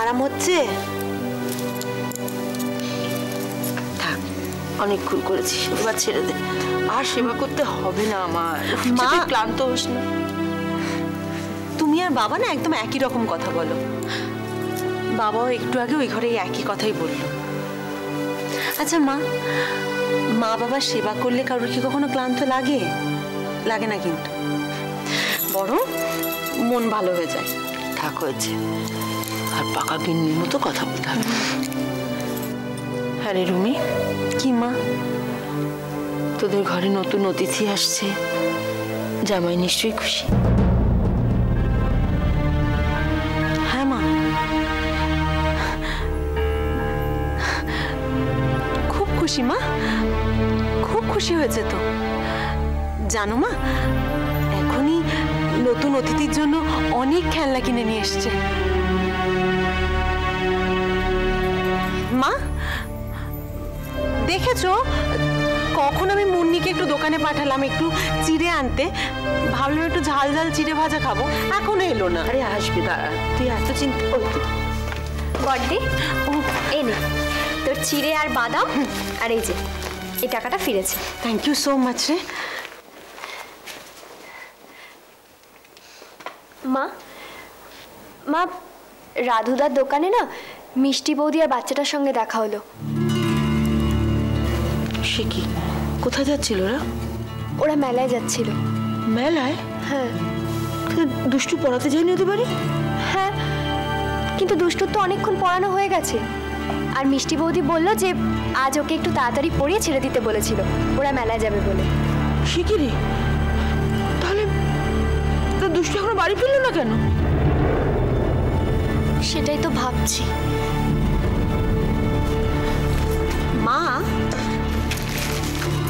আরাম হচ্ছে? থাক, অনেকক্ষণ করেছিস, এবার ছেড়ে দে। আর সেবা করতে হবে না আমার। মা ক্লান্ত হোস না। তুমি আর বাবা না একদম একই রকম কথা বলো। বাবাও একটু আগে ওই ঘরে একই কথাই বলল। আচ্ছা মা, মা বাবার সেবা করলে কারোর কি কখনো ক্লান্ত লাগে? লাগে না কিন্তু, বরং মন ভালো হয়ে যায়। থাক, হয়েছে। আর পাকা গিন্নির মতো কথা বলতে হবে। আরে রুমি। কি মা? তোদের ঘরে নতুন অতিথি আসছে, জামাই নিশ্চয়ই খুশি। হ্যাঁ মা, খুব খুশি মা, খুব খুশি হয়েছে তো। জানো মা, এখনই নতুন অতিথির জন্য অনেক খেলনা কিনে নিয়ে এসছে। মা দেখেছো, কখন আমি মুন্নিকে একটু দোকানে পাঠালাম একটু চিড়ে আনতে, ভাবলাম একটু ঝাল ঝাল চিড়ে ভাজা খাবো, এখনো এলো না। আরে আসবে, দাঁড়া, তুই এত চিন্তা। বড়দি, এই নে তোর চিড়ে আর বাদাম, আর এই যে এই টাকাটা ফিরেছে। থ্যাংক ইউ সো মাচ রে। মা, মা রাধুদার দোকানে না মিষ্টি বৌদি আর বাচ্চাটার সঙ্গে দেখা হলো। সে কি? কোথায় যাচ্ছিল ওরা? ওরা মেলায় যাচ্ছিল। মেলায়? হ্যাঁ। দুষ্টু পড়াতে যায়নি ওদের বাড়ি? হ্যাঁ, কিন্তু দুষ্টুর তো অনেকক্ষণ পড়ানো হয়ে গেছে। আর মিষ্টি বৌদি বলল যে আজ ওকে একটু তাড়াতাড়ি পড়িয়ে ছেড়ে দিতে বলেছিল, ওরা মেলায় যাবে বলে। সে কি রে? তাহলে দুষ্টু এখনো বাড়ি ফিরল না কেন? সেটাই তো ভাবছি। মা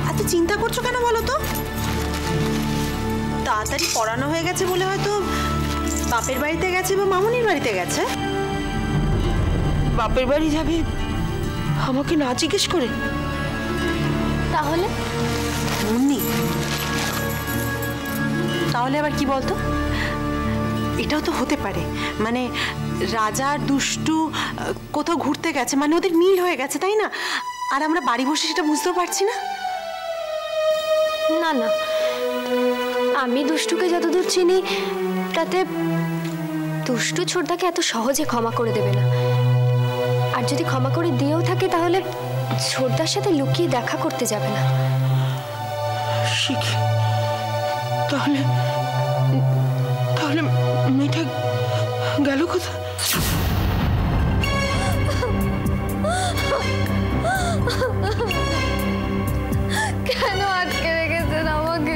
এত চিন্তা করছো কেন বলো তো? তাড়াতাড়ি পড়ানো হয়ে গেছে বলে হয়তো বাপের বাড়িতে গেছে বা মামুনির বাড়িতে গেছে। বাপের বাড়ি যাবে আমাকে না জিজ্ঞেস করে? তাহলে মুন্নি, তাহলে আবার কি বলতো, এটাও তো হতে পারে, মানে রাজা আর দুষ্টু কোথাও ঘুরতে গেছে, মানে ওদের মিল হয়ে গেছে, তাই না? আর আমরা বাড়ি বসে সেটা বুঝতেও পারছি না। না না, আমি দুষ্টুকে যতদূর চিনি তাতে দুষ্টু ছোটদাকে এত সহজে ক্ষমা করে দেবে না। আর যদি ক্ষমা করে দিয়েও থাকে তাহলে ছোটদার সাথে লুকিয়ে দেখা করতে যাবে না। তাহলে তাহলে মেয়েটা গেল কোথায়? কেন আটকে রেখেছেন আমাকে?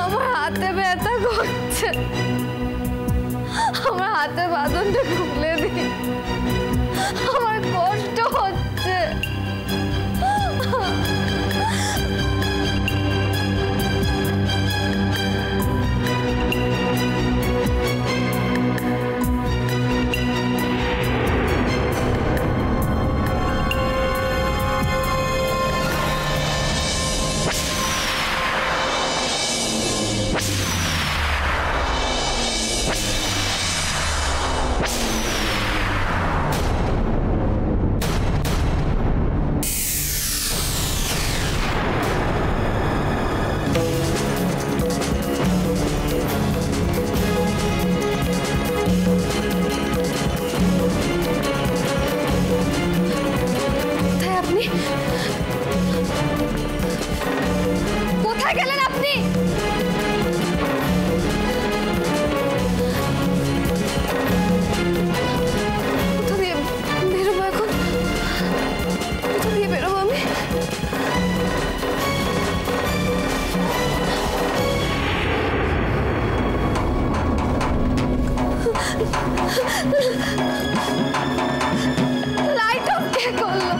আমার হাতে ব্যথা করছে, আমার হাতে বাঁধনটা খুলে দিই, আমার কষ্ট হচ্ছে। কোথায় গেলেন আপনি? কোথা দিয়ে বেরোবো এখন? কোথা দিয়ে বেরোবো আমি? লাইট অফ কে করলো?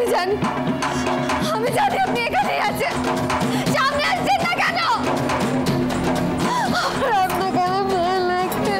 আমি জানি আপনি এখানেই আছেন। সামনে আসছেন না কেন? আপনাকে আমি ভয় লাগছে।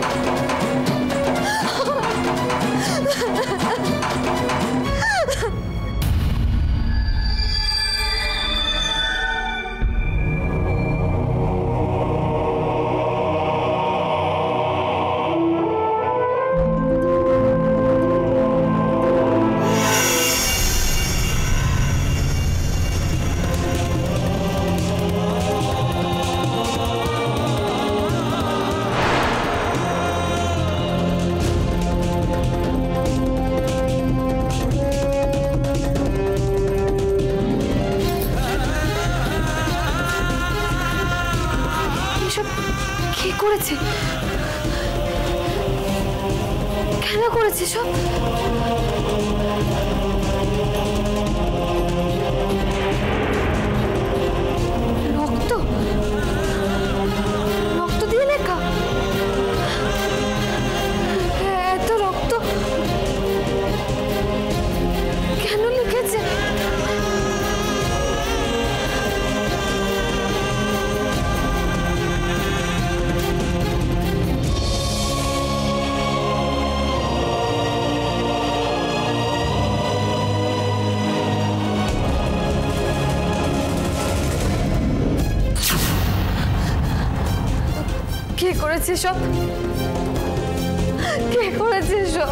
কে করেছে? কেন করেছে সব? রক্ত রক্ত দিয়ে লেখা। এত রক্ত কেন লিখেছে? কে করেছে সব? কে করেছে সব?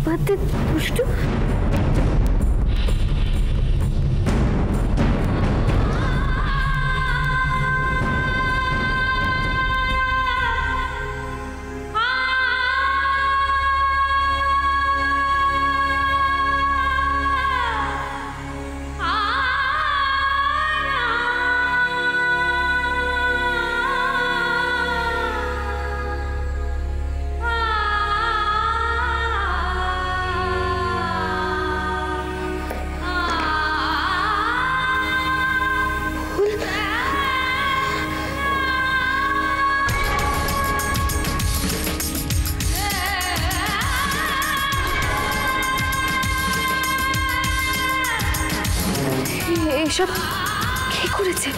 বাদে দুষ্টু। এসব কে করেছে?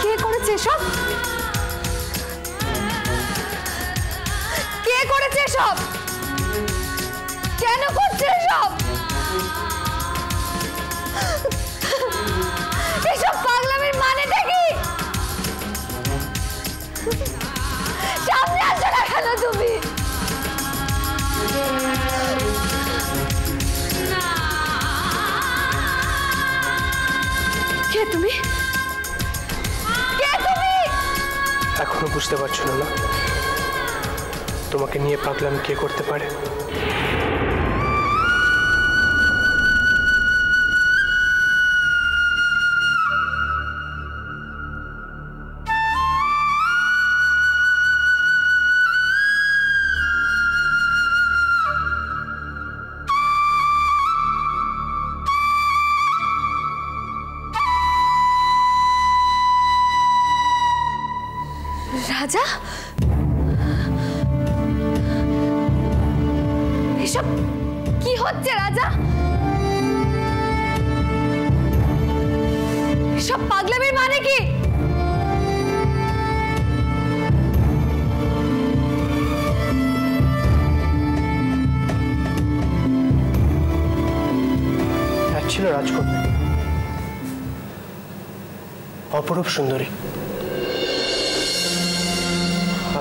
কে করেছে সব? কে করেছে সব? কেন করছে সব? এসব পাগলামির মানেটা কি? সামনে আসো না কেন তুমি? কে তুমি? কে তুমি? এখনো বুঝতে পারছো না? তোমাকে নিয়ে পাগলামি কে করতে পারে? রাজা? এসব কি হচ্ছে রাজা? এসব পাগলামির মানে কি? এক ছিল রাজকন্যা, অপরূপ সুন্দরী,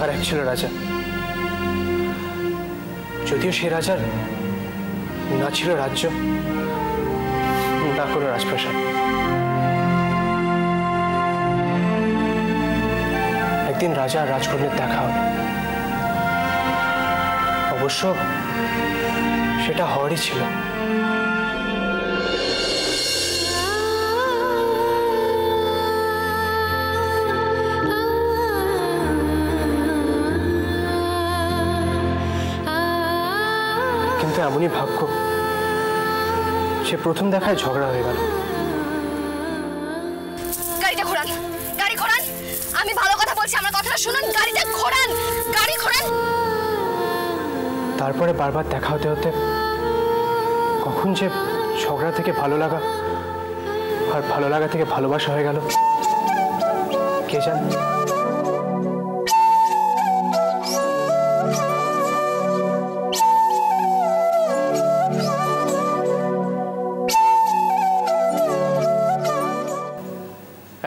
আর এক ছিল রাজা। যদিও সে রাজার না ছিল রাজ্য, না কোনো রাজপ্রাসাদ। রাজা আর রাজকন্যার দেখা হলো। অবশ্য সেটা হওয়ারই ছিল। কিন্তু এমনই ভাগ্য সে প্রথম দেখায় ঝগড়া হয়ে গেল। গাড়িটা ঘোরান, গাড়ি ঘোরান। আমি ভালো কথা বলছি, আমার কথাটা শুনুন। গাড়িটা ঘোরান, গাড়ি ঘোরান। তারপরে বারবার দেখা হতে হতে কখন যে ঝগড়া থেকে ভালো লাগা আর ভালো লাগা থেকে ভালোবাসা হয়ে গেল কে জানে।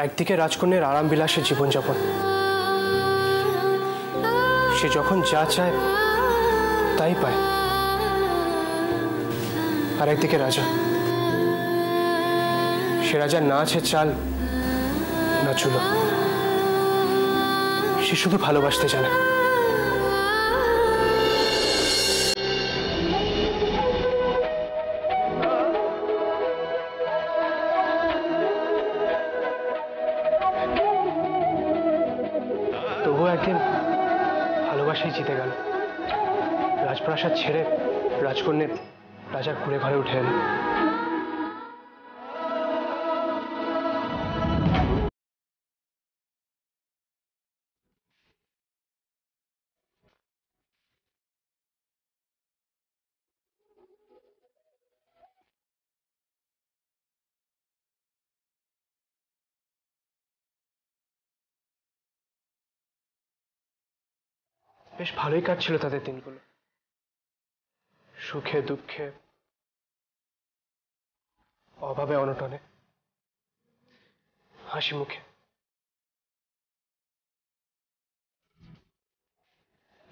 একদিকে রাজকন্যার আরাম বিলাসের জীবনযাপন, সে যখন যা চায় তাই পায়। আর একদিকে রাজা, সে রাজা না আছে চাল না চুলো, সে শুধু ভালোবাসতে জানে। তবুও একদিন ভালোবাসাই জিতে গেল। রাজপ্রাসাদ ছেড়ে রাজকন্যা রাজার কুড়ে ঘরে উঠে এলো। বেশ ভালোই কাটছিল তাদের দিনগুলো, সুখে দুঃখে, অভাবে অনটনে, হাসি মুখে।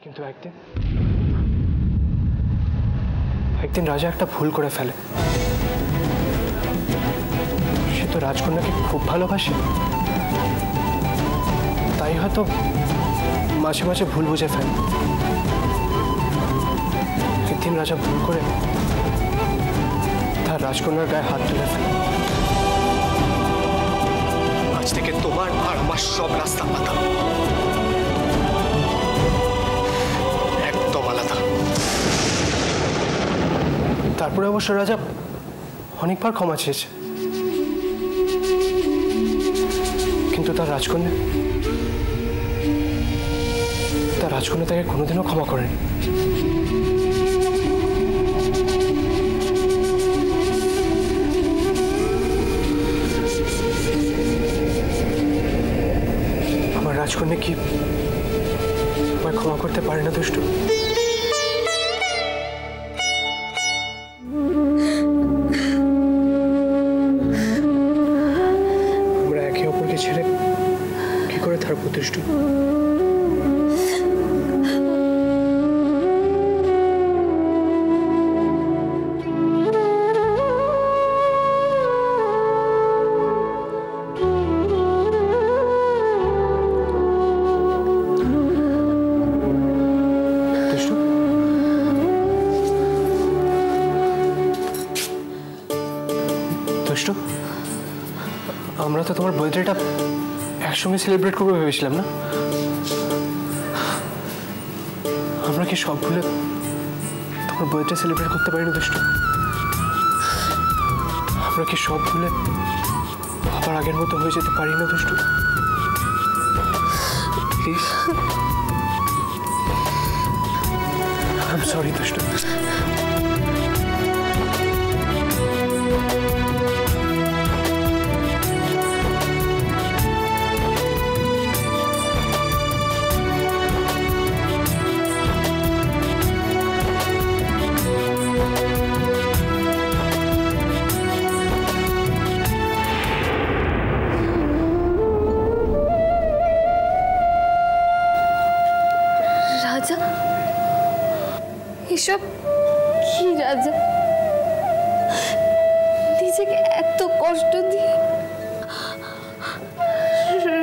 কিন্তু একদিন রাজা একটা ভুল করে ফেলে। সে তো রাজকন্যাকে খুব ভালোবাসে, তাই হয়তো মাঝে মাঝে ভুল বুঝে ফেলে। একদিন রাজা ভুল করে তার রাজকন্যার গায়ে হাত তুলে ফেলে। আজ থেকে তোমার আর আমার সব রাস্তা আলাদা, একদম আলাদা। তারপরে অবশ্য রাজা অনেকবার ক্ষমা চেয়েছে, কিন্তু তার রাজকন্যা তাকে কোনোদিনও ক্ষমা করেনি। আমার রাজকন্যা কি আমায় ক্ষমা করতে পারে না দুষ্টু? আমরা একে অপরকে ছেড়ে কি করে থাকবো দুষ্টু? আমরা তো তোমার বার্থডেটা একসঙ্গে সেলিব্রেট করবো ভেবেছিলাম না? আমরা কি সব ভুলে তোমার বার্থডে সেলিব্রেট করতে পারি না দুষ্টু? আমরা কি সব ভুলে আবার আগের মতো হয়ে যেতে পারি না দুষ্টু? প্লিজ, আই এম সরি দুষ্টু। এসব কি রাজা? নিজেকে এত কষ্ট দিয়ে,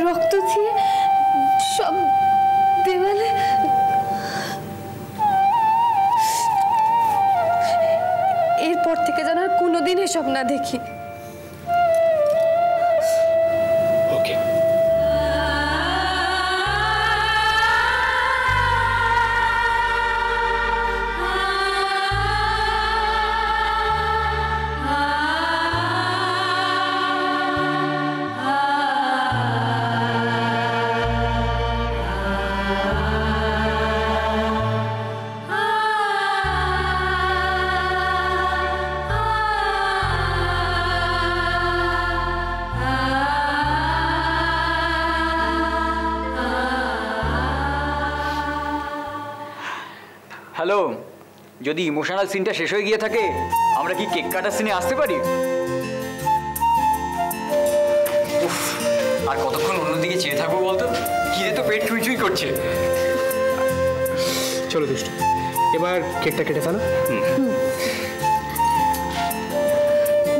রক্ত দিয়ে সব দেখি। ওকে। হ্যালো, যদি ইমোশনাল সিনটা শেষ হয়ে গিয়ে থাকে আমরা কি কেক কাটার সিনে আসতে পারি? উফ, আর কতক্ষণ অন্যদিকে চেয়ে থাকবো বলতো? খিদে তো পেট চুই করছে। চলো দুষ্টু, এবার কেকটা কেটে ফেলো।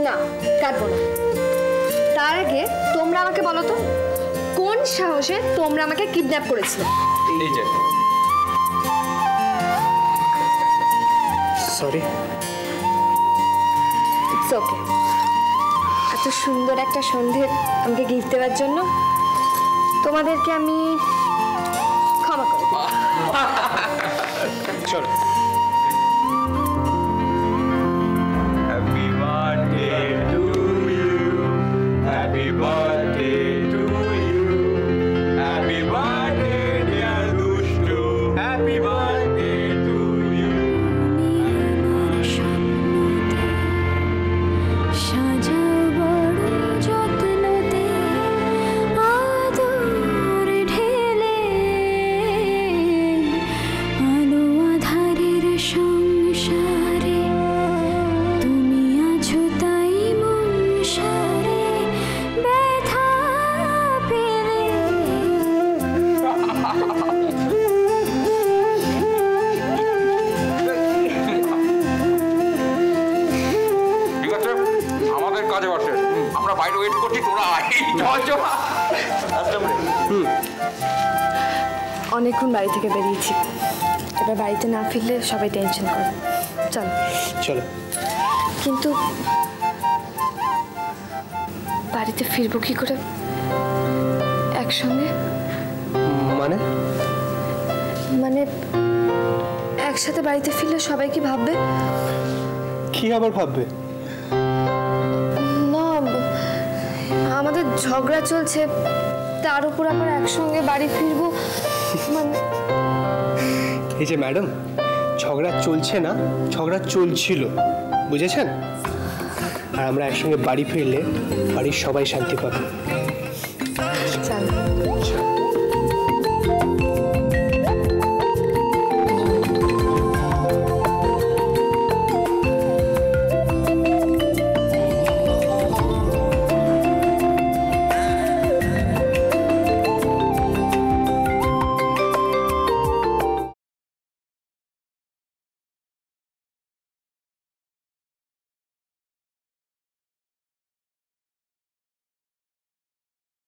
না, কাটবো না। তার আগে তোমরা আমাকে বলো তো, কোন সাহসে তোমরা আমাকে কিডন্যাপ করেছিলে? এই যে সরি। It's okay. এত সুন্দর একটা সন্ধে আমাকে গিফট দেওয়ার জন্য তোমাদেরকে আমি ক্ষমা করে দিই। চলো। Happy birthday to you. Happy birthday to you. Happy birthday dear Dushtu. Happy birthday to you. ঠিক আছে, আমাদের কাজে বসে, আমরা বাইরে ওয়েট করছি, তোরা আয়। চল চল। অনেকক্ষণ বাড়ি থেকে বেরিয়েছি, এবার বাড়িতে না ফিরলে সবাই টেনশন করে। চল। চলো। কিন্তু বাড়িতে ফিরবো কি করে একসঙ্গে? মানে? মানে একসাথে বাড়িতে ফিরলে সবাই কি ভাববে? কি আবার ভাববে? না, আমাদের ঝগড়া চলছে, তার উপর আবার একসঙ্গে বাড়ি ফিরবো, মানে এই যে ম্যাডাম, ঝগড়া চলছে না, ঝগড়া চলছিল, বুঝেছেন? আর আমরা একসঙ্গে বাড়ি ফিরলে বাড়ির সবাই শান্তি পাবে।